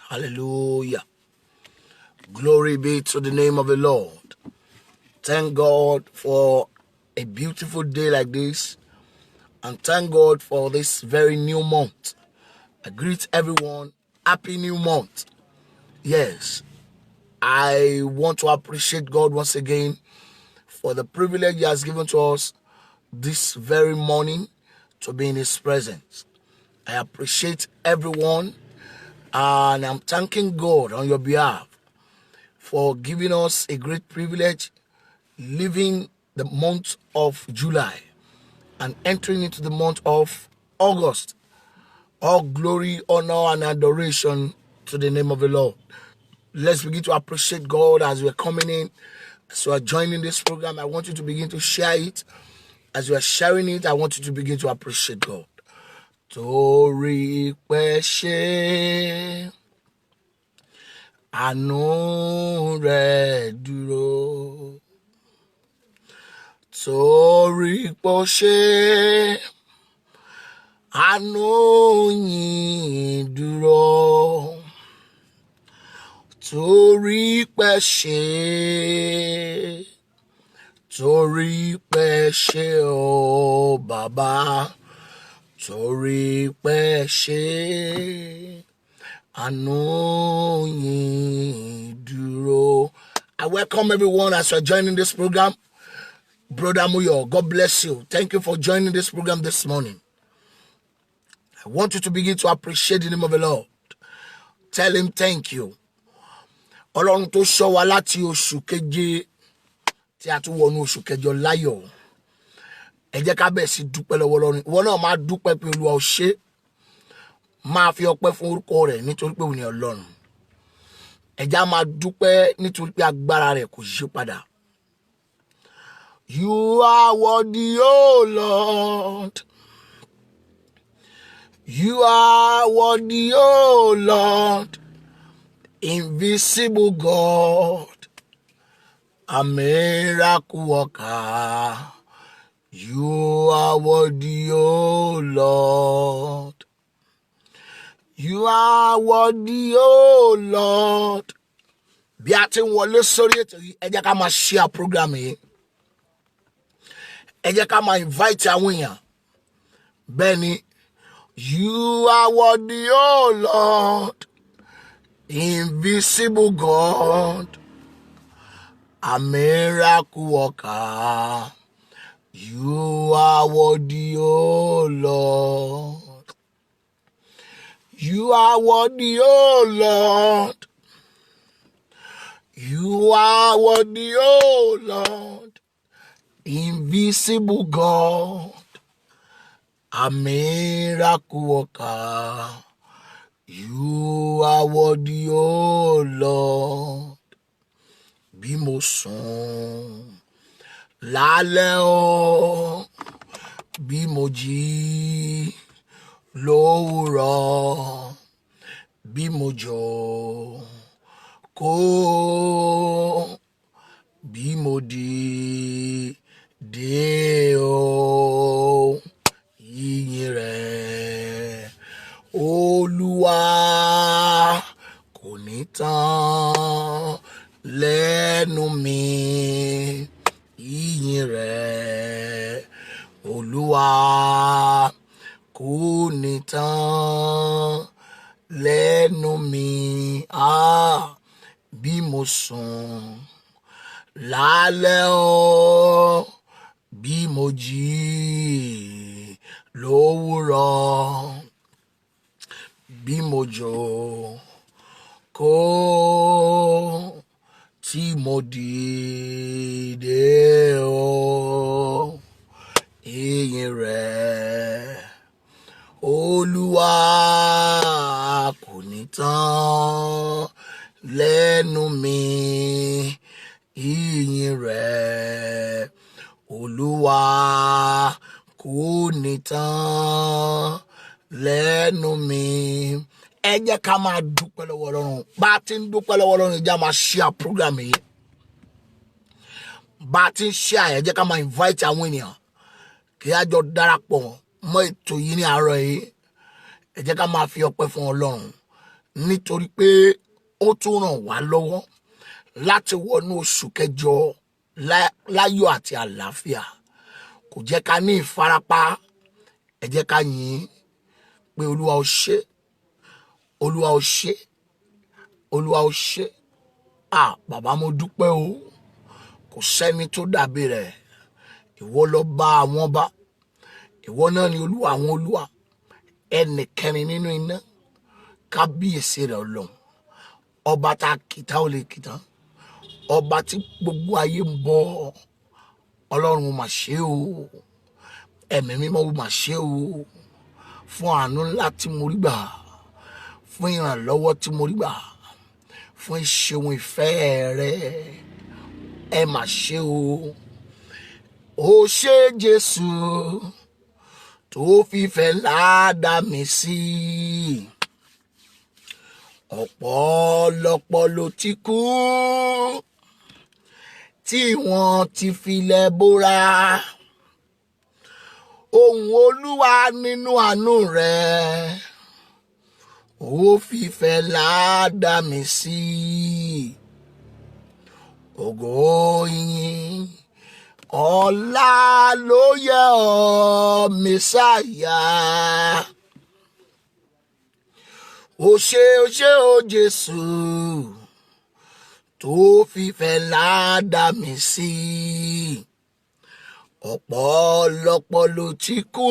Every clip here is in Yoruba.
Hallelujah. Glory be to the name of the Lord. Thank God for a beautiful day like this. And thank God for this very new month. I greet everyone. Happy new month. Yes. I want to appreciate God once again for the privilege He has given to us this very morning to be in His presence. I appreciate everyone. And I'm thanking God on your behalf for giving us a great privilege, living the month of July and entering into the month of August. All glory, honor, and adoration to the name of the Lord. Let's begin to appreciate God as we're coming in. As you are joining this program, I want you to begin to share it. As you are sharing it, I want you to begin to appreciate God. Torí pé ṣe àánú rẹ̀ dúró. Torí pé ó ṣe àánú yín dúró. Torí pé ṣe o Baba. Torí pé ṣe àánú yín dúró. I welcome everyone as you're joining this program. Brother Muyo, God bless you. Thank you for joining this program this morning. I want you to begin to appreciate the name of the Lord. Tell Him thank you. Ọlọ́run tó ṣọ́ wa láti oṣù keje tí a tún wọnú oṣù kẹjọ láyọ̀. Ẹ jẹ́ ká bẹ̀rẹ̀ sí dúpẹ́ lọ́wọ́ Ọlọ́run. Ìwọ náà máa dúpẹ́ pé Olúwa ó ṣe. Máa fi ọpẹ́ fún orúkọ rẹ̀ nítorí pé òun ni Ọlọ́run. Ẹ jẹ́ á máa dúpẹ́ nítorí pé agbára rẹ̀ kò yí padà. You are worthy, oh Lord. You are worthy, oh Lord. Invisible God, a miracle worker. You are worthy, oh Lord. You are worthy, oh Lord. Bí a ti ń wọlé sórí ètò yìí, ẹ jẹ́ ká máa share program yìí. Ẹ jẹ́ ká máa invite àwọn èèyàn. Bẹ́ẹ̀ni, you are worthy, oh Lord. Invisible God, a miracle worker. You are worthy, oh Lord. You are worthy, oh Lord. You are worthy, oh Lord. Invisible God, a miracle worker. You are worthy, oh Lord. Bí mo sùn lálẹ́ o, bí mo jí lówùúrọ̀, bí mo jókòó, bí mo dìde o, yìnyín rẹ̀ Olúwa kò ní tán lẹ́nu mi. Ìyìn rẹ̀ Olúwa kò ní tán lẹ́nu mi. Bí mo sùn lálẹ́ o, bí mo jí lówùúrọ̀, bí mo jókòó, tí mo dìde o, ìyìn rẹ̀ Olúwa kò ní tán lẹ́nu mi. Ìyìn rẹ̀ Olúwa kò ní tán lẹ́nu mi. Ẹ jẹ́ ká máa dúpẹ́ lọ́wọ́ Ọlọ́run. Bá a ti ń dúpẹ́ lọ́wọ́ Ọlọ́run, ẹ jẹ́ á máa share program yìí. Bá a ti ń share, ẹ jẹ́ ká máa invite àwọn ènìyàn kí a jọ darapọ̀ mọ́ ètò yìí ní àárọ̀ yìí. Ẹ jẹ́ ká máa fi ọpẹ́ fún Ọlọ́run nítorí pé ó tún ràn wá lọ́wọ́ láti wọnú oṣù kẹjọ láyọ̀ àti àlàáfíà. Kò jẹ́ ká ní ìfarapa. Ẹ jẹ́ ká yìn pé Olúwa ó ṣé, Olúwa ó ṣé, Olúwa ó ṣé. Bàbá mo dúpẹ́ o. Kò sẹ́ni tó dàbí rẹ̀. Ìwọ lọba àwọn ọba. Ìwọ náà ni Olúwa àwọn olúwa. Ẹnì kẹrin nínú iná. Kábíyèsí rẹ̀ Ọlọ́run. Ọba tá kìtá ò lè kìtá. Ọba tí gbogbo ayé ń bọ. Ọlọ́run mà ṣe o. Ẹ̀mí mímọ́ mà ṣe o. Fún àánú ńlá tí mo rí gbà. Fún ìrànlọ́wọ́ tí mo rí gbà. Fún ìṣeun ìfẹ́ rẹ̀. Ẹ mà ṣe o. Ó ṣé Jésù tó fìfẹ́ ládà mí sí. Ọ̀pọ̀lọpọ̀ ló ti kú tí wọ́n ti filẹ̀ bóra. Ohùn Olúwa nínú àánú rẹ̀, ó fìfẹ́ ládà mí sí. Ògo ìyìn ọlá ló yẹ ọ́ Mèsáyà. Ó ṣé o Jésù tó fìfẹ́ ládà mí sí. Ọ̀pọ̀lọpọ̀ ló ti kú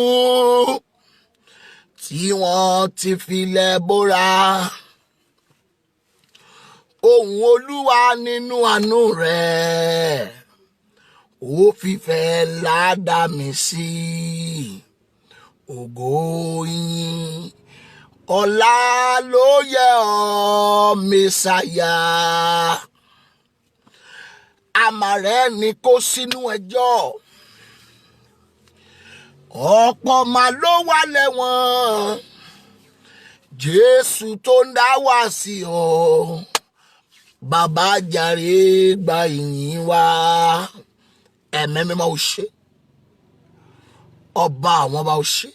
tí wọ́n ti filẹ̀ bóra. Ohùn Olúwa nínú àánú rẹ̀, ó fìfẹ́ ládà mí sí. Ògo ìyìn ọlá ló yẹ ọ́ Mèsáyà. Àmàrẹ́ ni kó sínú ẹjọ́. Ọ̀pọ̀ mà ló wà lẹ́wọ̀n. Jésù tó ń dá wá sí ọ. Bàbá jàre gba ìyìn wa. Ẹ̀mí mímọ́ ó ṣé. Ọba àwọn ọba ó ṣé.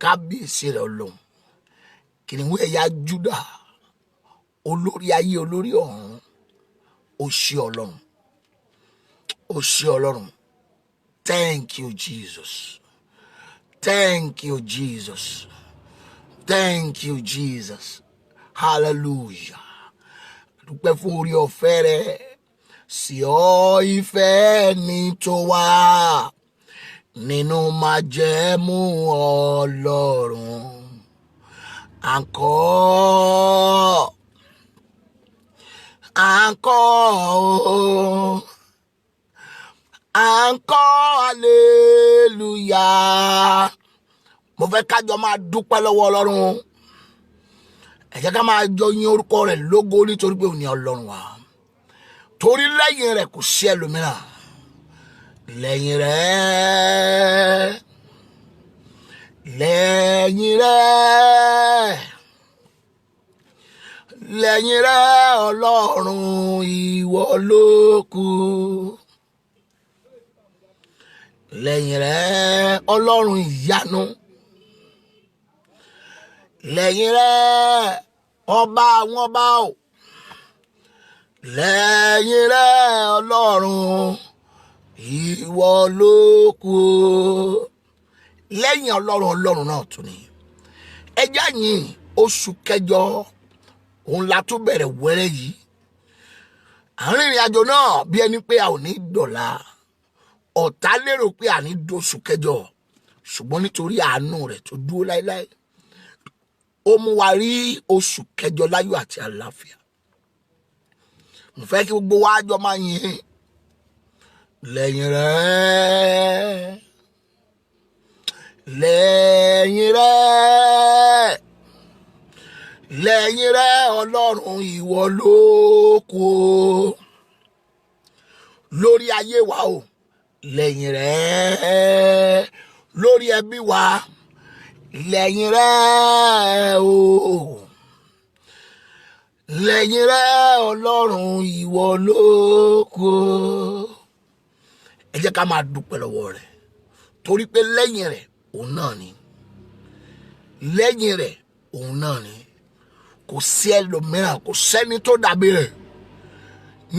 Kábíyèsí rẹ̀ Ọlọ́run. Kìnìún ẹ̀yà Júdà. Olórí ayé olórí ọ̀run. Ó ṣé Ọlọ́run. Ó ṣé Ọlọ́run. Thank you, Jesus. Thank you, Jesus. Thank you, Jesus. Hallelujah. Dúpẹ́ fún orí ọ̀fẹ́ rẹ̀. Sí ọ ìfẹ́ ni tó wà nínú májẹ̀mú Ọlọ́run. Àńkọ́ hallelujah. Mo fẹ́ kájọ máa dúpẹ́ lọ́wọ́ Ọlọ́run. Ẹ jẹ́ ká máa jọ yìn orúkọ rẹ̀ lógo nítorí pé òun ni Ọlọ́run wa. Torí lẹ́yìn rẹ̀ kò sí ẹlòmíràn. Lẹ́yìn rẹ̀ Ọlọ́run ìwọ ló kù. Lẹ́yìn rẹ̀ Ọlọ́run ìyanu. Lẹ́yìn rẹ̀ ọba àwọn ọba o. Lẹ́yìn rẹ̀ Ọlọ́run ìwọ ló kù. Lẹ́yìn Ọlọ́run náà tún ni. Ẹ jẹ́ yìn oṣù kẹjọ òun la tún bẹ̀rẹ̀ wẹ́rẹ́ yìí. Àárín ìrìn àjò náà bí ẹni pé a ò ní dọ̀la. Ọ̀tá lérò pé a ní dóṣù kẹjọ, ṣùgbọ́n nítorí àánú rẹ̀ tó dúró láéláé, ó mú wa rí oṣù kẹjọ láyọ̀ àti àlàáfíà. Mo fẹ́ kí gbogbo wa jọ máa yìn. Lẹ́yìn rẹ̀ Ọlọ́run ìwọ ló kù lórí ayé wa o. Lẹ́yìn rẹ̀ lórí ẹbí wa. Lẹ́yìn rẹ̀ o. Lẹ́yìn rẹ̀ Ọlọ́run ìwọ ló kù. Ẹ jẹ́ ká máa dúpẹ́ lọ́wọ́ rẹ̀ torí pé lẹ́yìn rẹ̀ òun náà ni. Lẹ́yìn rẹ̀ òun náà ni. kò sí ẹlòmíràn, kò sẹ́ni tó dàbí rẹ̀.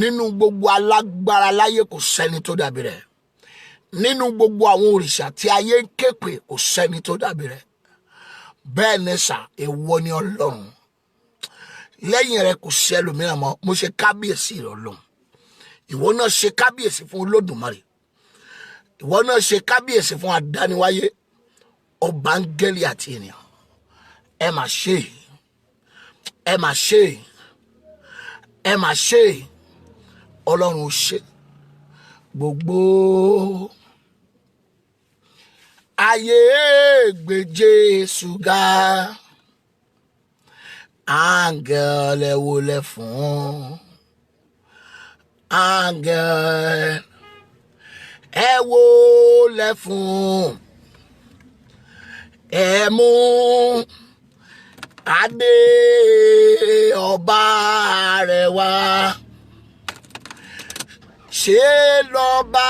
Nínú gbogbo alágbára láyé kò sẹ́ni tó dàbí rẹ̀. Nínú gbogbo àwọn òrìṣà tí ayé ń ké pè kò sẹ́ni tó dàbí rẹ̀. Bẹ́ẹ̀ ni sà, èwo ni Ọlọ́run. Lẹ́yìn rẹ̀ kò sí ẹlòmíràn mọ́. Mo ṣe kábíyèsí rẹ̀ Ọlọ́run. Ìwọ náà ṣe kábíyèsí fún Olódùmarè. Ìwọ náà ṣe kábíyèsí fún adániwáyé, ọba áńgẹ́lì àti ènìyàn. Ẹ mà ṣe, ẹ mà ṣe, ẹ mà ṣe. Ọlọ́run ṣe gbogbo ayé gbé Jésù ga. Áńgẹ́lì ẹ wólẹ̀ fún, áńgẹ́lì ẹ wólẹ̀ fún. Ẹ mú adé ọba rẹ̀ wá. Ṣé lọ́ba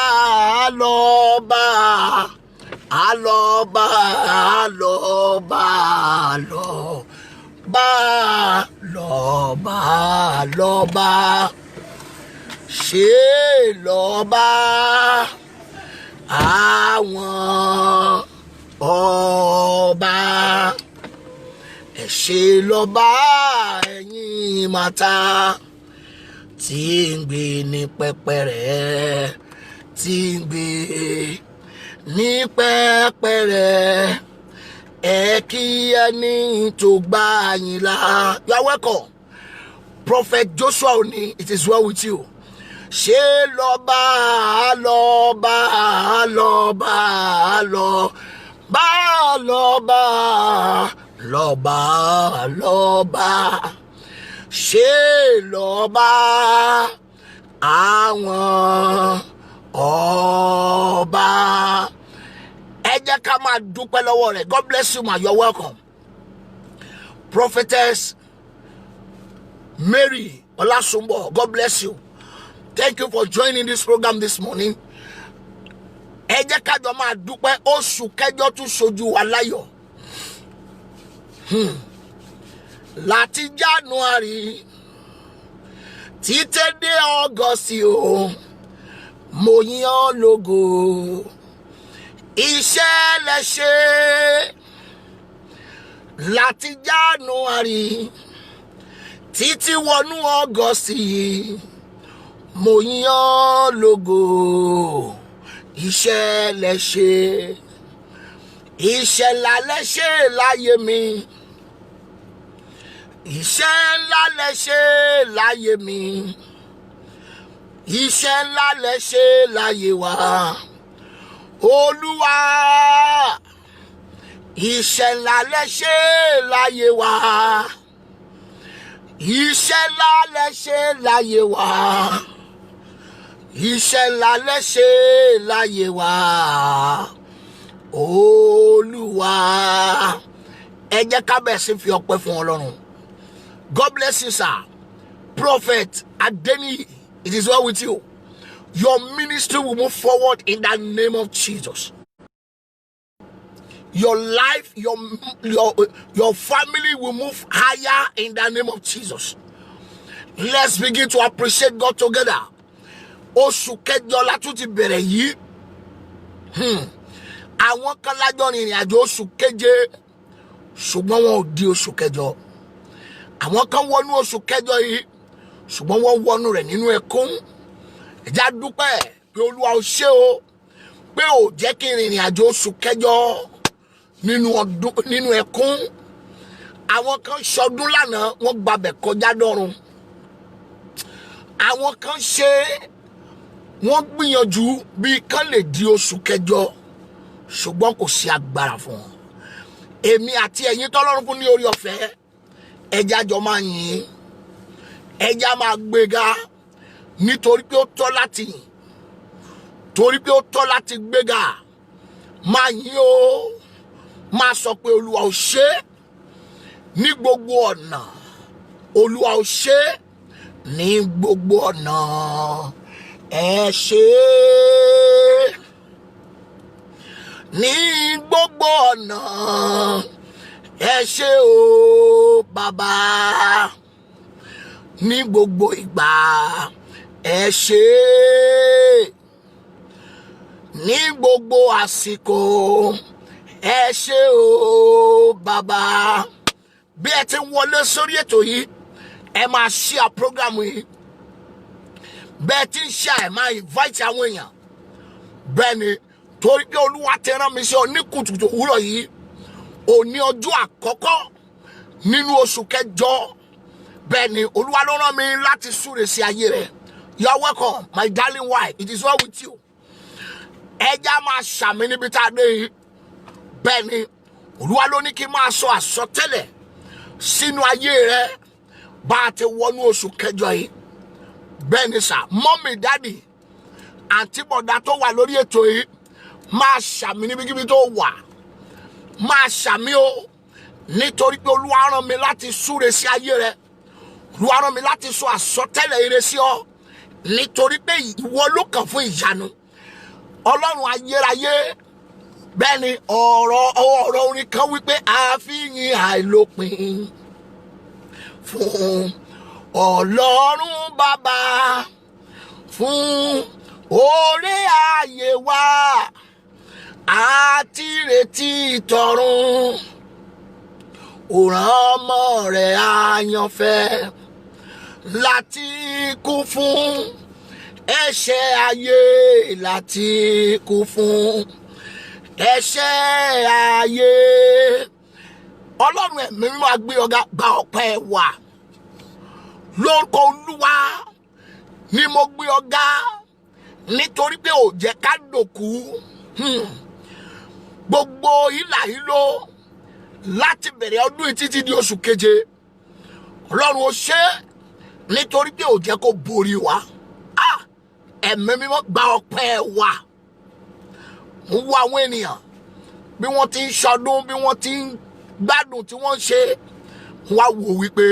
lọ́ba lọ́ba lọ́ba lọ́ba lọ́ba lọ́ba. Ṣé lọ́ba àwọn ọba. Ẹ ṣé lọ́ba ẹ̀yin màtá tí ń gbé ní pẹ́pẹ́rẹ́, tí ń gbé ní pẹ́pẹ́rẹ́. Ẹ kí ẹni tó gbà yín là. You are welcome. Prophet Joshua Oni, it is well with you. Ṣé lọ́ba lọ́ba lọ́ba lọ́ba lọ́ba lọ́ba lọ́ba. Ṣé lọ́ba àwọn ọba. Ẹ jẹ́ ká máa dúpẹ́ lọ́wọ́ rẹ̀. God bless you ma, you're welcome. Prophetess Mary Olasumbo, God bless you. Thank you for joining this program this morning. Ẹ jẹ́ ká jọ máa dúpẹ́. Oṣù kẹjọ tún ṣojú wa láyọ̀. Láti January títí dé August o, mo yìn ọ́ lógo. Iṣẹ́ lẹ ṣe láti January títí wọnú August yìí. Mo yìn ọ́ lógo. Iṣẹ́ lẹ ṣe, iṣẹ́ ńlá lẹ ṣe láyé mi. Iṣẹ́ ńlá lẹ ṣe láyé mi. Iṣẹ́ ńlá lẹ ṣe láyé wa. Olúwa, iṣẹ́ ńlá lẹ ṣe láyé wa. Iṣẹ́ ńlá lẹ ṣe láyé wa. Iṣẹ́ ńlá lẹ ṣe láyé wa. Olúwa, ẹ jẹ́ ká bẹ̀rẹ̀ sí fi ọpẹ́ fún Ọlọ́run. God bless you, sir. Prophet Adeni, it is well with you. Your ministry will move forward in the name of Jesus. Your life, your family will move higher in the name of Jesus. Let's begin to appreciate God together. Oṣù kẹjọ la tún ti bẹ̀rẹ̀ yìí. Àwọn kan lájọ rìnrìn àjò oṣù keje, ṣùgbọ́n wọn ò di oṣù kẹjọ. Àwọn kan wọnú oṣù kẹjọ yìí, ṣùgbọ́n wọ́n wọnú rẹ̀ nínú ẹkún. Ẹ jẹ́ á dúpẹ́ pé Olúwa ó ṣe o, pé ó jẹ́ kí rìnrìn àjò oṣù kẹjọ nínú ẹkún. Àwọn kan ṣọdún lánàá, wọ́n gbabẹ̀ kọjá dọ́run. Àwọn kan wọ́n gbìyànjú bí kán lè di oṣù kẹjọ, ṣùgbọ́n kò sí agbára fún wọn. Èmi àti ẹ̀yin tọ́lọ́run fún ní orí ọ̀fẹ́, ẹ jẹ́ á jọ máa yìn, ẹ jẹ́ á máa gbéga, nítorí pé ó tọ́ láti yìn, torí pé ó tọ́ láti gbéga. Máa yìn o, máa sọ pé Olúwa ó ṣe ní gbogbo ọ̀nà. Olúwa ó ṣe ní gbogbo ọ̀nà. Ẹ ṣe ní gbogbo ọ̀nà. ẹ ṣé o bàbá ní gbogbo ìgbà ẹ ṣé ní gbogbo àsìkò ẹ ṣé o bàbá. Bí ẹ ti wọlé sórí ètò yìí ẹ máa share program yìí, bẹ́ẹ̀ tí ń share ẹ máa invite àwọn èèyàn. Bẹ́ẹ̀ ni torí pé Olúwa ti rán mi sí ọ ní kùtùkùtù òwúrọ̀ yìí, òní ọjọ́ àkọ́kọ́ nínú oṣù kẹjọ. Bẹ́ẹ̀ ni Olúwa ló rán mi láti súre sí ayé rẹ. You are welcome, my darling wife. It is well with you. Ẹja máa ṣàmì níbi tá a dé yìí. Bẹ́ẹ̀ ni Olúwa ló ní kí n máa sọ àsọtẹ́lẹ̀ sínú ayé rẹ bá a ti wọnú oṣù kẹjọ yìí. Bẹ́ẹ̀ ni sà, mọ́mì dádì àǹtí bọ̀dá tó wà lórí ètò yìí máa ṣàmì níbikíbi tó wà, máa ṣàmì o, nítorí pé Olúwa rán mi láti súre sí ayé rẹ. Olúwa rán mi láti sọ àsọtẹ́lẹ̀ ire sí ọ, nítorí pé ìwọ ló kàn fún ìyanu. Ọlọ́run ayérayé. Bẹ́ẹ̀ ni ọ̀rọ̀ orin kan wípé àfihàn àìlópin fún Ọlọ́run bàbá, fún oore ayé wa àti ìrètí ìtọ̀run. Ó rán ọmọ rẹ̀ àyànfẹ́ láti kú fún ẹ̀ṣẹ̀ ayé, láti kú fún ẹ̀ṣẹ̀ ayé. Ọlọ́run ẹ̀mí mímọ́ á gbé ọ̀gá, gba ọpẹ́ wa lórúkọ Olúwa ni mo gbé ọ̀gá, nítorí pé ò jẹ́ ká dòkú. Gbogbo ìlà ìlò láti bẹ̀rẹ̀ ọdún yìí títí di oṣù keje, Ọlọ́run ó ṣe nítorí pé ò jẹ́ kó borí wa. Ẹ̀mí mímọ́ gba ọpẹ́ wa. Mo wo àwọn ènìyàn bí wọ́n ti ń ṣọdún, bí wọ́n ti ń gbádùn tí wọ́n ń ṣe, wá wò wípé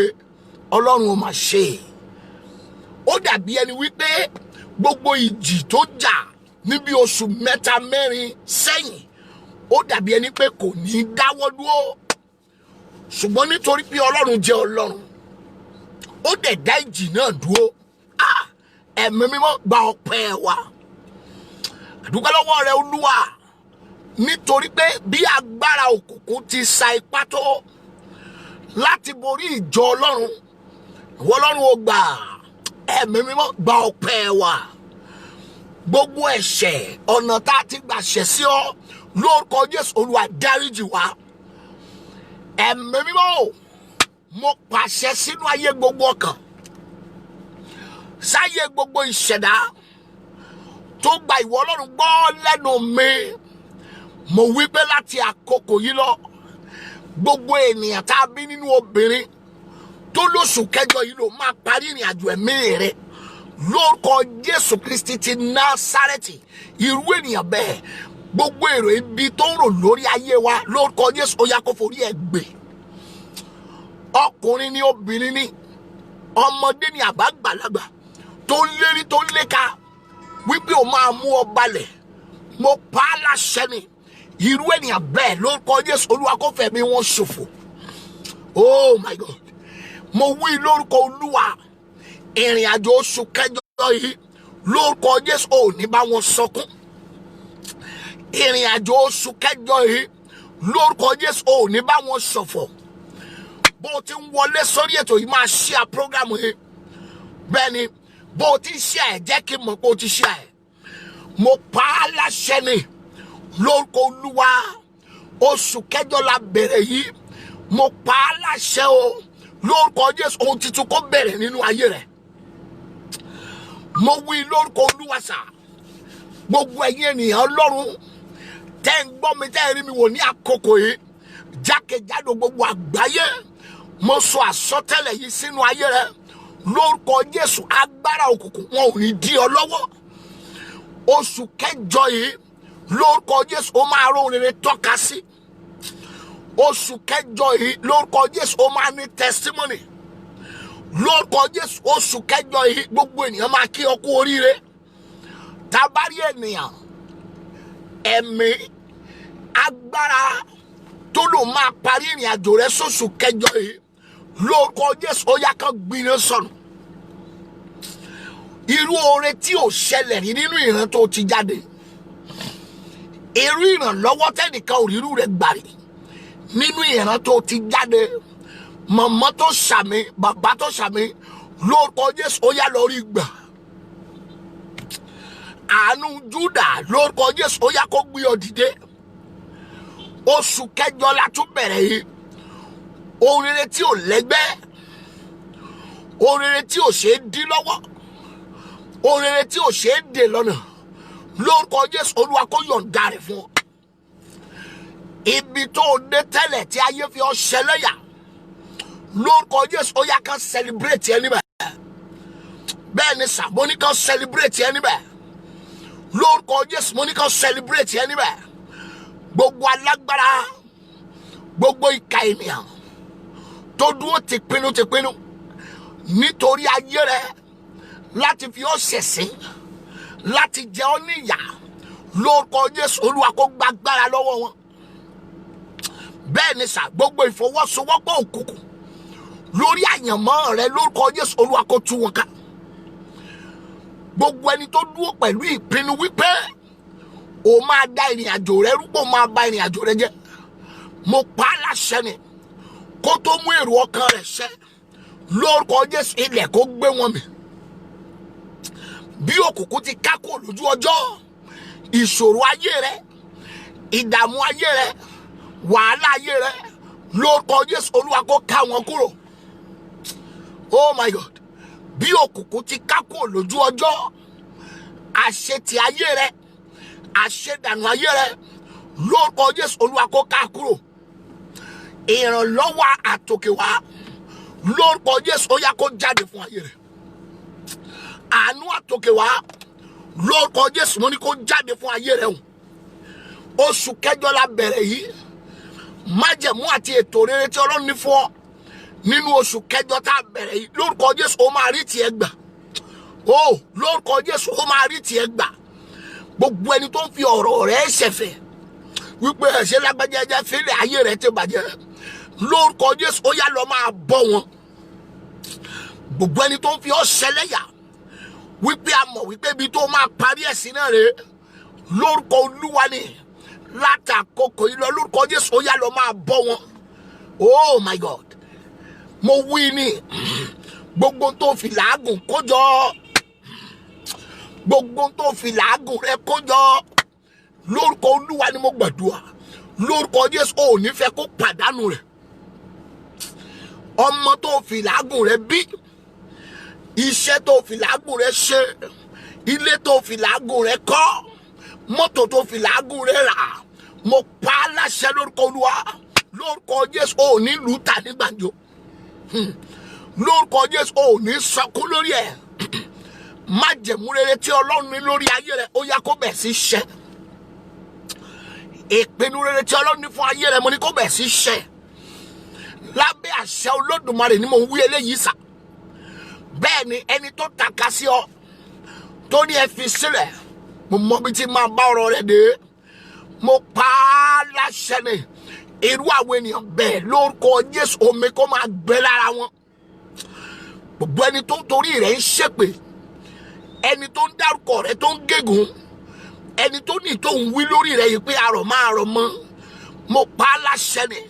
Ọlọ́run ó máa ṣe. Ó dàbí ẹni wípé gbogbo ìjì tó jà níbi oṣù mẹ́ta mẹ́rin sẹ́yìn, ó dàbí ẹni pé kò ní dáwọ́ dúró. Ṣùgbọ́n nítorí pé Ọlọ́run jẹ́ Ọlọ́run, ó dẹ̀ dá ìjì náà dúró. Ẹ̀mí mímọ́ gba ọpẹ́ wa. Àdúgbò lọ́wọ́ rẹ Olúwa, nítorí pé bí agbára òkùnkùn ti sa ipá tó láti borí ìjọ Ọlọ́run, ìwọ Ọlọ́run ó gbà. Ẹ̀mí mímọ́ gba ọpẹ́ wa. Gbogbo ẹ̀ṣẹ̀ ọ̀nà tá a ti gbà ṣẹ̀ sí ọ lórúkọ Jésù, Olúwa dáríjì wa. Ẹ̀mí mímọ́ mo pàṣẹ sínú ayé gbogbo ọkàn, sáyé gbogbo ìṣẹ̀dá tó gba ìwọ Ọlọ́run gbọ́ lẹ́nu mi. Mo wí pé láti àkókò yìí lọ, gbogbo ènìyàn tá a bí nínú obìnrin tó lóṣù kẹjọ yìí ló máa parí ìrìn àjò ẹ̀mí rẹ̀ lórúkọ Jésù Kristi ti Násárẹ́tì. Irú ènìyàn bẹ́ẹ̀, gbogbo èrò ibi tó ń rò lórí ayé wa lórúkọ Jésù ó yá kó forí ẹ̀ gbé. Ọkùnrin ni, obìnrin ni, ọmọdé ni, àbágbàlagbà tó ń lérí tó ń léka wípé o máa mú ọ balẹ̀, mo pa á láṣẹ ni. Irú ènìyàn bẹ́ẹ̀ lórúkọ Jésù Olúwa kó fẹ̀mí wọn ṣòfò. Oh my God, mo wí lórúkọ Olúwa, ìrìn àjò oṣù kẹjọ yìí lórúkọ Jésù ò ní bá wọn sọkún. Ìrìn àjò oṣù kẹjọ yìí lórúkọ Jésù ò ní bá wọn ṣọ̀fọ̀. Bó ti ń wọlé sórí ètò yìí máa share program yìí. Bẹ́ẹ̀ ni bó ti share ẹ̀ jẹ́ kí n mọ̀ pé o ti share ẹ̀. Mo pa á láṣẹ ni lórúkọ Olúwa, oṣù kẹjọ la bẹ̀rẹ̀ yìí. Mo pa á láṣẹ o lórúkọ Jésù, ohun tuntun kó bẹ̀rẹ̀ nínú ayé rẹ̀. Mo wí lórúkọ Olúwa sà, gbogbo ẹ̀yin ènìyàn Ọlọ́run tẹ́ ń gbọ́ mi, tẹ́ ń rí mi wò ní àkókò yìí jákèjádò gbogbo àgbáyé, mo sọ àsọtẹ́lẹ̀ yìí sínú ayé rẹ lórúkọ Jésù. Agbára òkùnkùn wọn ò ní dí ọ lọ́wọ́. Oṣù kẹjọ yìí lórúkọ Jésù ó máa rò rere tọ́ka sí. Oṣù kẹjọ yìí lórúkọ Jésù ó máa ní testimony. Lórúkọ Jésù oṣù kẹjọ yìí gbogbo ènìyàn máa kí ọ kú oríire. Tabari ènìyàn ẹ̀mí, agbára, tó lò máa parí ìrìn àjò rẹ sóṣù kẹjọ yìí lórúkọ Jésù ó yá kan gbiná sọnù. Irú oore tí ò ṣẹlẹ̀ rí nínú ìran tó ti jáde, irú ìrànlọ́wọ́ tẹ́nìkan ò rírú rẹ̀ gbà rí nínú ìran tó ti jáde, màmá tó ṣàmì, bàbá tó ṣàmì lórúkọ Jésù ó yá lọ rí gbà. Àánú Júdà lórúkọ Jésù ó yá kó gbé ọ dìde. Oṣù kẹjọ la tún bẹ̀rẹ̀ yìí, ohun rere tí ò lẹ́gbẹ́, ohun rere tí ò ṣe é dí lọ́wọ́, ohun rere tí ò ṣe é dè lọ́nà lórúkọ Jésù Olúwa kó yọ̀ǹda rẹ̀ fún ọ. Ibi tó dé tẹ́lẹ̀ tí ayé fi ọ ṣẹlẹ́yà lórúkọ Jésù ó yá kan celebrate ẹni bẹ́ẹ̀. Bẹ́ẹ̀ ni sà, mo ní kan celebrate ẹni bẹ́ẹ̀ lórúkọ Jésù, mo ní kan celebrate ẹni bẹ́ẹ̀. Gbogbo alágbára, gbogbo ìka ènìyàn tó dúró tìpinnu nítorí ayé rẹ láti fi ọ ṣẹ̀sín, láti jẹ ọ níyà lórúkọ Jésù Olúwa kó gba agbára lọ́wọ́ wọn. Bẹ́ẹ̀ ni sà, gbogbo ìfọwọ́sowọ́pọ̀ òkùnkùn lórí àyànmọ́ rẹ lórúkọ Jésù Olúwa kó tú wọn ká. Gbogbo ẹni tó dúró pẹ̀lú ìpinnu wípé o máa da ìrìn àjò rẹ rúpò, máa bà ìrìn àjò rẹ jẹ́, mo pa á láṣẹ ni kó tó mú èrò ọkàn rẹ̀ ṣẹ lórúkọ Jésù ilẹ̀ kó gbé wọn mì. Bí òkùnkùn ti ká kúrò lójú ọjọ́, ìṣòro ayé rẹ, ìdààmú ayé rẹ, wàhálà ayé rẹ lórúkọ Jésù Olúwa kó ká wọn kúrò. Oh my God, bí òkùnkùn ti ká kúrò lójú ọjọ́, àṣetì ayé rẹ, àṣedànù ayé rẹ lórúkọ Jésù Olúwa kó ká kúrò. Ìrànlọ́wọ́ àtòkè wá lórúkọ Jésù ó yá kó jáde fún ayé rẹ. Àánú àtòkè wá lórúkọ Jésù mo ní kó jáde fún ayé rẹ. Oṣù kẹjọ la bẹ̀rẹ̀ yìí, májẹ̀mú àti ètò rere tí Ọlọ́run ní fún ọ nínú oṣù kẹjọ tá a bẹ̀rẹ̀ yìí lórúkọ Jésù ó máa rí tiẹ̀ gbà. Ó lórúkọ Jésù ó máa rí tiẹ̀ gbà. Gbogbo ẹni tó ń fi ọ̀rọ̀ rẹ̀ ṣẹ̀fẹ̀ wípé ẹ̀ṣẹ̀ lágbájá ẹjẹ́ fílẹ̀ ayé rẹ̀ ti bàjẹ́ lórúkọ Jésù ó yá lọ máa bọ́ wọn. Gbogbo ẹni tó ń fi ọ ṣẹlẹ́yà wípé a mọ̀ wípé ibi tó máa parí ẹ̀sìn náà rè lórúkọ Olúwa ni látàkókò yìí lọ lórúkọ Jésù ó yá lọ máa bọ́ wọn. Oh my God, mo wí ni gbogbo tó fi làágùn kójọ, gbogbo tó fi làágùn rẹ kójọ lórúkọ Olúwa ni mo gbàdúrà lórúkọ Jésù ò ní fẹ́ kó pàdánù rẹ̀. Ọmọ tó fi làágùn rẹ bí, iṣẹ́ tó fi làágùn rẹ ṣe, ilé tó fi làágùn rẹ kọ́, mọ́tò tó fi làágùn rẹ rà, mo pa á láṣẹ lórúkọ Olúwa lórúkọ Jésù ò ní lù tà ní gbàǹjo lórúkọ Jésù ò ní sọkún lórí ẹ̀. Májẹ̀mú rere tí Ọlọ́run ní lórí ayé rẹ ó yá kó bẹ̀ sí ṣẹ. Ìpinnu rere tí Ọlọ́run ní fún ayé rẹ mo ní kó bẹ̀ sí ṣẹ. Lábẹ́ àṣẹ Olódùmarè ni mo ń wí eléyìí sà. Bẹ́ẹ̀ ni ẹni tó tàka sí ọ tó ní ẹ fi sílẹ̀, mo mọ bí tí máa bá ọ̀rọ̀ rẹ̀ dé. Mo pa á láṣẹ ni irú àwọn ènìyàn bẹ́ẹ̀ lórúkọ Jésù omi kó máa gbẹ lára wọn. Gbogbo ẹni tó ń torí rẹ̀ ń ṣépè, ẹni tó ń dárúkọ rẹ̀ tó ń gégùn, ẹni tó ní tó ń wí lórí rẹ̀ yìí pé arọ̀ máa rọ̀ mọ́, mo pa á láṣẹ ni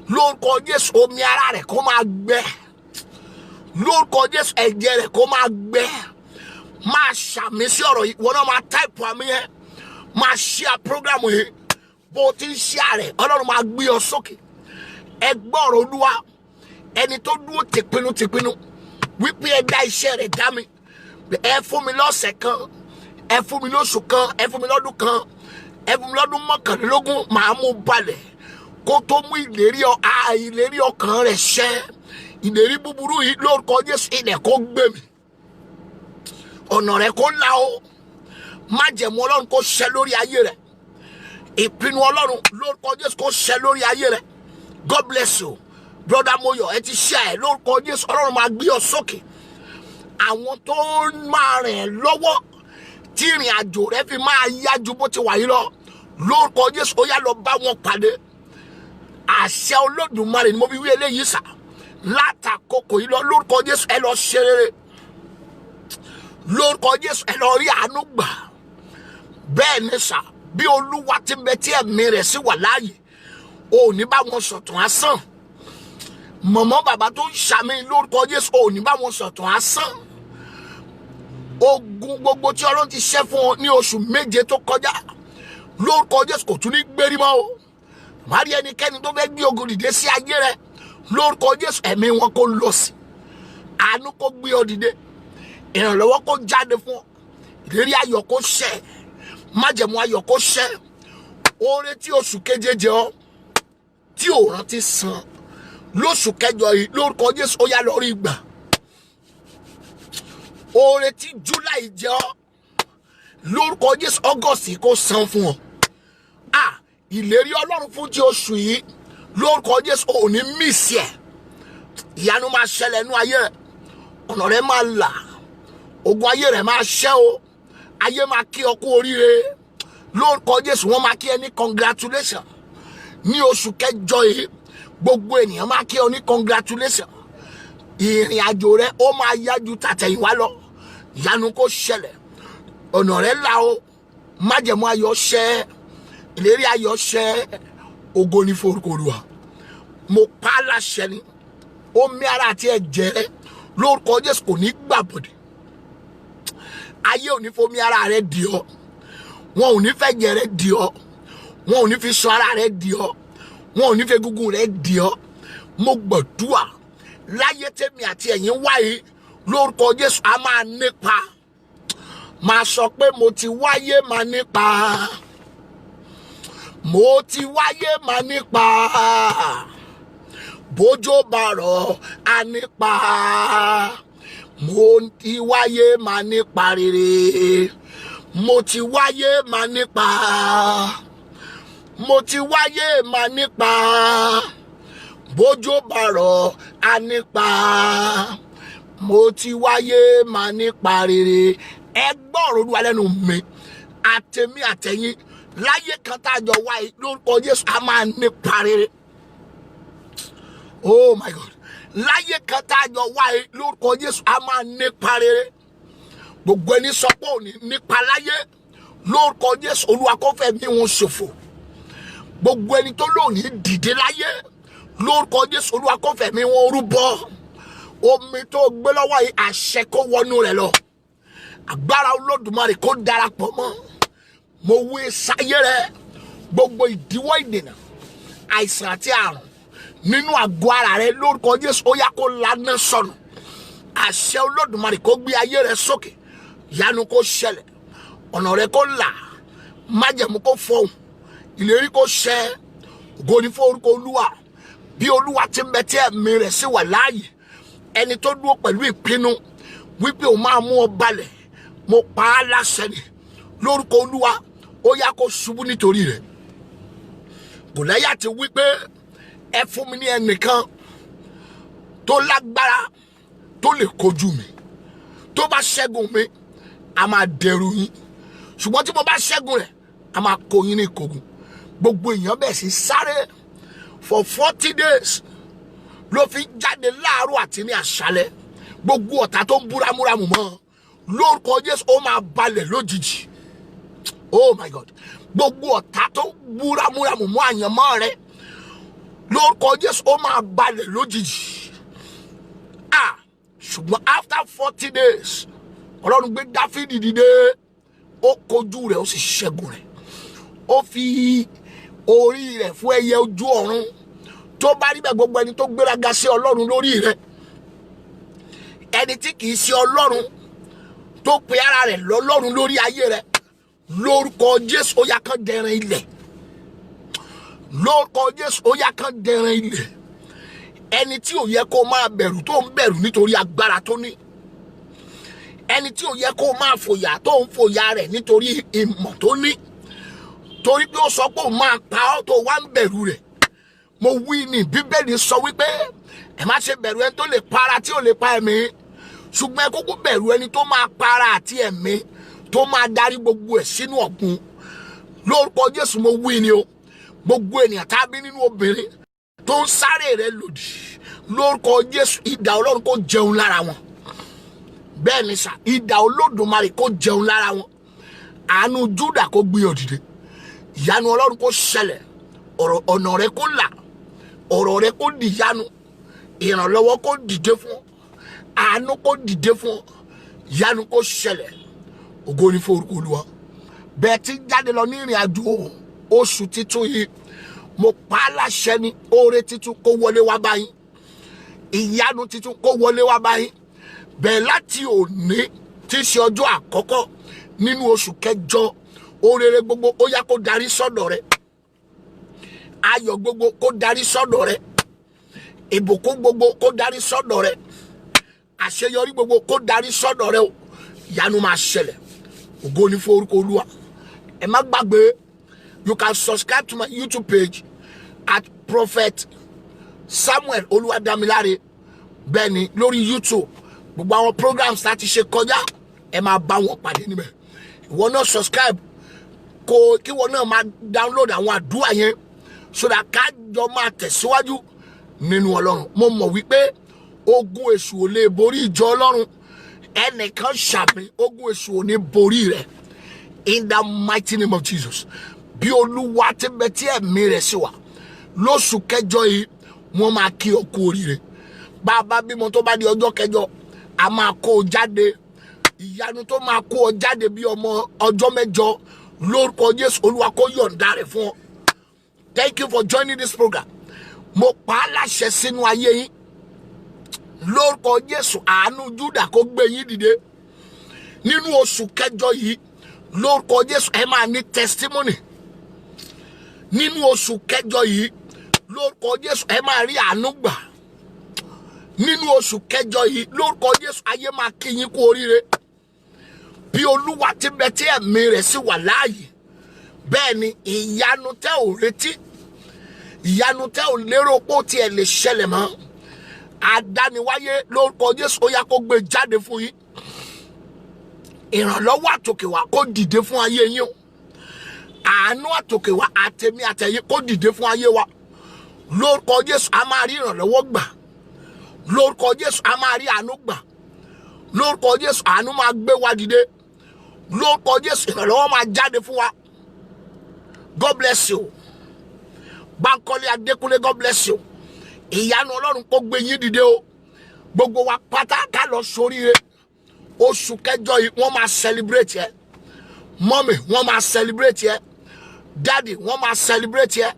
lórúkọ Jésù omi ara rẹ̀ kó máa gbẹ, lórúkọ Jésù ẹ̀jẹ̀ rẹ̀ kó máa gbẹ. Máa ṣàmì sí ọ̀rọ̀ yìí, wọn náà máa táìpù àmì yẹn, máa ṣí à prógrámù yìí bó ti ń ṣí àrẹ̀ Ọlọ́run máa gbé ọ sókè. Ẹ gbọ́ ọ̀rọ̀ Olúwa, ẹni tó dúró tìpinnu wípé ẹ dá iṣẹ́ rẹ̀ dá mi, ẹ fún mi lọ́sẹ̀ kan, ẹ fún mi lóṣù kan, ẹ fún mi lọ́dún kan, ẹ fún mi lọ́dún mọ́kànlélógún, màá mú balẹ̀ kó tó mú ìlérí ọkàn rẹ̀ ṣẹ. Ìlérí búburú yìí lórúkọ Jésù ilẹ̀ kó gbé mi, ọ̀nà rẹ̀ kó là ó. Májẹ̀mú Ọlọ́run kó ṣẹ lórí ayé rẹ̀, ìpinnu Ọlọ́run lórúkọ Jésù kó ṣẹ lórí ayé rẹ̀. God bless you brother Moyo, ẹ ti ṣe ẹ lórúkọ Jésù Ọlọ́run máa gbé ọ sókè. Àwọn tó máa rìn ẹ́ lọ́wọ́ tí ìrìn àjò rẹ fi máa yá ju bó ti wà yìí lọ lórúkọ Jésù ó yá lọ bá wọn pàdé. àṣẹ Olódùmarè ni mo fi wí eléyìí sà látàkókò yìí lọ lórúkọ Jésù ẹ lọ ṣe rere lórúkọ Jésù ẹ lọ rí àánú gbà bẹ́ẹ̀ ni sà bí Olúwa ti bẹ tí ẹ̀mí rẹ̀ sì wà láàyè ò ní bá wọn sọ̀tún asán mọ̀mọ́ bàbá tó ń ṣàmì lórúkọ Jésù ò ní bá wọn sọ̀tún asán ogun gbogbo tí Ọlọ́run ti ṣẹ́ fún ọ ní oṣù méje tó kọjá lórúkọ Jésù kò tún ní gbérí mọ́ o má rí ẹnikẹ́ni tó fẹ́ gbé ogun dìde sí ayé rẹ lórúkọ Jésù ẹ̀mí wọn kó lọ sí àánú kó gbé ọ dìde ìrànlọ́wọ́ kó jáde fún ọ ìlérí ayọ̀ kó ṣẹ májẹ̀mú ayọ̀ kó ṣẹ oore tí oṣù keje jẹ ọ tí ò rántí san lóṣù kẹjọ yìí lórúkọ Jésù ó yá lórí ìgbà oore tí July jẹ ọ lórúkọ Jésù August kó san fún ọ ìlérí Ọlọ́run fún ti oṣù yìí lórúkọ Jésù ò ní mísì ẹ ìyanu máa ṣẹlẹ̀ nú ayé rẹ ọ̀nà rẹ máa là ogun ayé rẹ máa ṣẹ́ o ayé máa kí ọ kú oríire lórúkọ Jésù wọ́n máa kí ẹ ní congratulation ní oṣù kẹjọ yìí gbogbo ènìyàn máa kí ọ ní congratulation ìrìn àjò rẹ ó máa yájú tàtẹ̀yìnwá lọ ìyanu kó ṣẹlẹ̀ ọ̀nà rẹ là o májẹ̀mú ayọ̀ ṣẹ ìlérí ayọ̀ ṣẹ ògo ni forúkọ Olúwa mo pa á láṣẹ ni omi ara àti ẹ̀jẹ̀ rẹ lórúkọ Jésù kò ní gbàbọ̀dẹ̀ ayé ò ní fomi ara rẹ dì ọ́ wọn ò ní fẹ́ jẹ rẹ dì ọ́ wọn ò ní fi sọ ara rẹ dì ọ́ wọn ò ní fẹ́ gúngún rẹ dì ọ́ mo gbàdúrà láyé tèmi àti ẹ̀yin wáyé lórúkọ Jésù a máa nípa máa sọ pé mo ti wáyé máa nípa mo ti wáyé máa nípa bójó bá rọ̀ á nípa mo ti wáyé máa nípa rere mo ti wáyé máa nípa mo ti wáyé máa nípa bójó bá rọ̀ á nípa mo ti wáyé máa nípa rere ẹ gbọ́ ọ̀rọ̀ Olúwa lẹ́nu mi àtẹ̀mí àtẹ̀yìn láyé kan tá a jọ wáyé lórúkọ Jésù a máa nípa rere oh my God láyé kan tá a jọ wáyé lórúkọ Jésù a máa nípa rere gbogbo ẹni sọ pé òní nípa láyé lórúkọ Jésù Olúwa kó fẹ́ mi wọn ṣòfò gbogbo ẹni tó lónìí dìde láyé lórúkọ Jésù Olúwa kó fẹ́ mi wọn rúbọ omi tó gbé lọ́wọ́ yìí àṣẹ kó wọnú rẹ̀ lọ agbára Olódùmarè kó darapọ̀ mọ́ mo wí sáyé rẹ gbogbo ìdíwọ́ ìdènà àìsàn àti àrùn nínú àgọ́ ara rẹ lórúkọ Jésù ó yá kó lànà sọnù àṣẹ Olódùmarè kó gbé ayé rẹ sókè ìyanu kó ṣẹlẹ̀ ọ̀nà rẹ kó là májẹ̀mú kó fọhùn ìlérí kó ṣẹ ògo ni fún orúkọ Olúwa bí Olúwa ti ń bẹ tí ẹ̀mí rẹ̀ sì wà láàyè ẹni tó dúró pẹ̀lú ìpinnu wípé ó máa mú ọ balẹ̀ mo pa á láṣẹ ni lórúkọ Olúwa ó yá kó ṣubú nítorí rẹ̀ Gòláyátì wípé ẹ fún mi ní ẹnìkan tó lágbára tó lè kojú mi tó bá ṣẹ́gun mi a máa dẹrù yín ṣùgbọ́n tí mo bá ṣẹ́gun rẹ̀ a máa kó yín ní ìkógun gbogbo èèyàn bẹ̀ sí sáré for 40 days ló fi jáde láàárọ̀ àti ní àṣálẹ́ gbogbo ọ̀tá tó ń búramúramù mọ́ lórúkọ Jésù ó máa balẹ̀ lójijì oh my God gbogbo ọ̀tá tó ń búramúramù mọ́ àyànmọ́ rẹ lórúkọ Jésù ó máa balẹ̀ lójijì ṣùgbọ́n after 40 days Ọlọ́run gbé Dáfídì dìde ó kojú rẹ̀ ó sì ṣẹ́gun rẹ̀ ó fi orí rẹ̀ fún ẹyẹ ojú ọ̀run tó bá rí bẹ́ẹ̀ gbogbo ẹni tó gbéraga sí Ọlọ́run lórí rẹ̀ ẹni tí kìí ṣe Ọlọ́run tó pe ara rẹ̀ lọ́lọ́run lórí ayé rẹ̀ lórúkọ Jésù ó yá kán dẹran ilẹ̀ lórúkọ Jésù ó yá kán dẹran ilẹ̀ ẹni tí ò yẹ kó máa bẹ̀rù tó ń bẹ̀rù nítorí agbára tó ní ẹni tí ò yẹ kó máa fòyà tó ń fòyà rẹ̀ nítorí ìmọ̀ tó ní torí pé ó sọ pé òun máa pa ọ́ tó wá ń bẹ̀rù rẹ̀ mo wí ní Bíbélì sọ wípé ẹ má ṣe bẹ̀rù ẹni tó lè para tí ò lè pa ẹ̀mí ṣùgbọ́n ẹ kúkú bẹ̀rù ẹni tó máa para àti ẹ̀mí tó máa darí gbogbo ẹ̀ sínú ọ̀gbun lórúkọ Jésù mo wí ni o gbogbo ènìyàn tá a bí nínú obìnrin tó ń sáré rẹ lòdì lórúkọ Jésù idà Ọlọ́run kó jẹun lára wọn. Bẹ́ẹ̀ ni sà, idà Olódùmarè kó jẹun lára wọn. Àánú Júdà kó gbé ọ dìde. Ìyanu Ọlọ́run kó ṣẹlẹ̀. Ọ̀nà rẹ kó là. Ọ̀rọ̀ rẹ kó di ìyanu. Ìrànlọ́wọ́ kó dìde fún ọ. Àánú kó dìde fún ọ. Ìyanu kó ṣẹlẹ̀. Ògo ni fún orúkọ Olúwa. Bẹ́ẹ̀ tí jáde lọ ní ìrìn àjò oṣù titun yìí, mo pa á láṣẹ ní oore titun kó wọlé wá báyìí. Ìyanu titun kó wọlé wá báyìí. Bẹ́ẹ̀ láti òní tí í ṣe ọjọ́ àkọ́kọ́ nínú oṣù kẹjọ, oore gbogbo ó yá kó darí sọ́dọ̀ rẹ. Ayọ̀ gbogbo kó darí sọ́dọ̀ rẹ. Ìbùkún gbogbo kó darí sọ́dọ̀ rẹ. Àṣeyọrí gbogbo kó darí sọ́dọ̀ rẹ o. Ìyanu máa ṣẹlẹ̀. Ògo ni fún orúkọ Olúwa. Ẹ má gbàgbé, you can subscribe to my YouTube page at Prophet Samuel Oluwadamilare. Bẹ́ẹ̀ ni lórí YouTube. Gbogbo àwọn programs láti ṣe kọjá, ẹ máa bá wọn pàdé níbẹ̀. Ìwọ náà subscribe, kí ìwọ náà máa download àwọn àdúrà yẹn so that kájọ máa tẹ̀síwájú nínú Ọlọ́run. Mo mọ̀ wípé ogun èṣù ò lè borí ìjọ Ọlọ́run. Ẹnìkan ṣàmì, ogun èṣù ò ní borí rẹ̀. In the mighty name of Jesus. Bí Olúwa ti bẹ tí ẹ̀mí rẹ̀ sì wà, lóṣù kẹjọ yìí wọ́n máa kí ọ kú oríire. Bàbá bímọ tó bá di ọjọ́ kẹjọ, a máa kó o jáde. Ìyanu tó máa kó ọ jáde bí ọmọ ọjọ́ mẹ́jọ lórúkọ Jésù, Olúwa kó yọ̀ǹda rẹ̀ fún ọ. Thank you for joining this program. Mo pa á láṣẹ sínú ayé yín. Lórúkọ Jésù, àánú Júdà kó gbé yín dìde. Nínú oṣù kẹjọ yìí, lórúkọ Jésù, ẹ máa ní testimony. Nínú oṣù kẹjọ yìí, lórúkọ Jésù, ẹ máa rí àánú gbà. Nínú oṣù kẹjọ yìí, lórúkọ Jésù, ayé máa kí yín kú oríire. Bí Olúwa ti bẹ tí ẹ̀mí rẹ̀ sì wà láàyè, bẹ́ẹ̀ ni ìyanu tẹ́ ò retí, ìyanu tẹ́ ò lérò pé ó tiẹ̀ lè ṣẹlẹ̀ mọ́, àdániwáyé lórúkọ Jésù ó yá kó gbé jáde fún yín. Ìrànlọ́wọ́ àtòkè wá kó dìde fún ayé yín o. Àánú àtòkè wá àtẹ̀mí àtẹ̀yìn kó dìde fún ayé wa. Lórúkọ Jésù a máa rí ìrànlọ́wọ́ gbà. Lórúkọ Jésù a máa rí àánú gbà. Lórúkọ Jésù àánú máa gbé wa dìde. Lórúkọ Jésù ìrànlọ́wọ́ máa jáde fún wa. God bless you. Bankole Adekunle, God bless you. Ìyanu Ọlọ́run kó gbé yín dìde o. Gbogbo wa pátá ká lọ sóríire. Oṣù kẹjọ yìí wọ́n máa celebrate yẹ. Mommy wọ́n máa celebrate yẹ. Daddy wọ́n máa celebrate yẹ.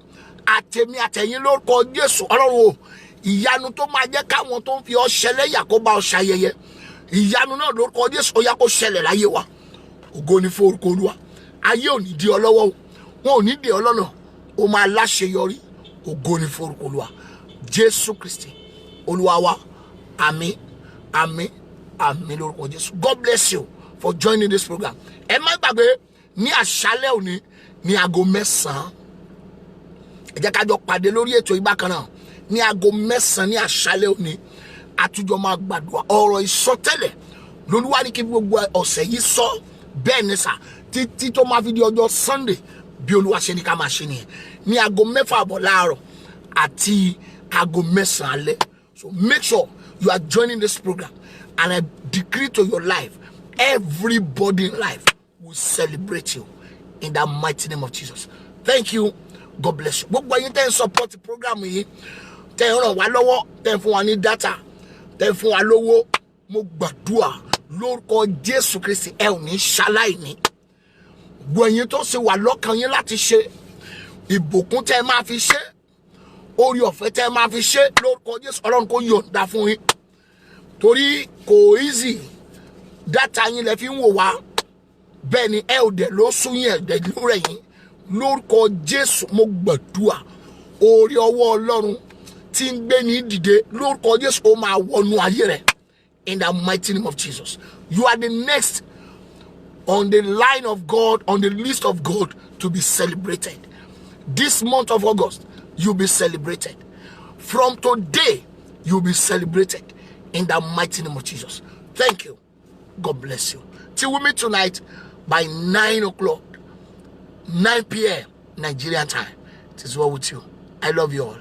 Àtẹ̀mí àtẹ̀yìn lórúkọ Jésù Ọlọ́run o. Ìyanu tó máa jẹ́ káwọn tó ń fi ọ ṣẹlẹ́yà kó bá ọ ṣayẹyẹ. Ìyanu náà lórúkọ Jésù ó yá kó ṣẹlẹ̀ láyé wa. Ògo ni fún orúkọ Olúwa. Ayé ò ní di ọ lọ́wọ́ o. Wọn ò ní di ọ lọ́nà. Ó máa láṣeyọrí. Ògo ni fún orúkọ Olúwa. Jésù Kristi Olúwa wa. Àmín. Àmín. Àmín lórúkọ Jésù. God bless you for joining this program. Ẹ má gbàgbé ní àṣálẹ́ òní ní aago 9. Ẹ jẹ́ ká jọ pàdé lórí ètò ìbákan náà ní aago 9 ní àṣálẹ́ òní. Àtújọ máa gbàdúrà ọ̀rọ̀ ìsọtẹ́lẹ̀ lÓlúwa ní kí gbogbo ọ̀sẹ̀ yìí sọ bẹ́ẹ̀ ni sà títí tó máa fi di ọjọ́ Sunday bí Olúwa ṣe ní ká máa ṣe nìyẹn ní aago 6 láàárọ̀ àti aago 9 alẹ́. So make sure you are joining this program, and I decree to your life, everybody in life will celebrate you in the mighty name of Jesus. Thank you. God bless you. Gbogbo yín tẹ́ ń support the program yìí, tẹ́ ń ràn wá lọ́wọ́, tẹ́ ń fún wa ní data, tẹ́ ń fún wa lówó, mo gbàdúrà lórúkọ Jésù Kristi ẹ ò ní ṣaláìní. Gbogbo yín tó ṣe wà lọ́kàn yín láti ṣe ìbùkún tẹ́ máa fi ṣe, orí ọ̀fẹ́ tẹ́ máa fi ṣe lórúkọ Jésù Ọlọ́run kó yọ̀ǹda fún yín. Torí kò easy, data yín lẹ fi ń wò wá, bẹ́ẹ̀ ni ẹ ò dẹ̀ ló sún yín ẹ̀dẹ̀ ló rẹ̀ yín. Lórúkọ Jésù mo gbàdúrà orí ọwọ́ Ọlọ́run tí ń gbé ní dìde lórúkọ Jésù ó máa wọnú ayé rẹ̀ in the mighty name of Jesus. You are the next on the line of God, on the list of God to be celebrated. This month of August, you'll be celebrated. From today, you'll be celebrated in the mighty name of Jesus. Thank you. God bless you. Till we meet tonight by 9 o'clock, 9 p.m. Nigerian time. It is well with you. I love you all.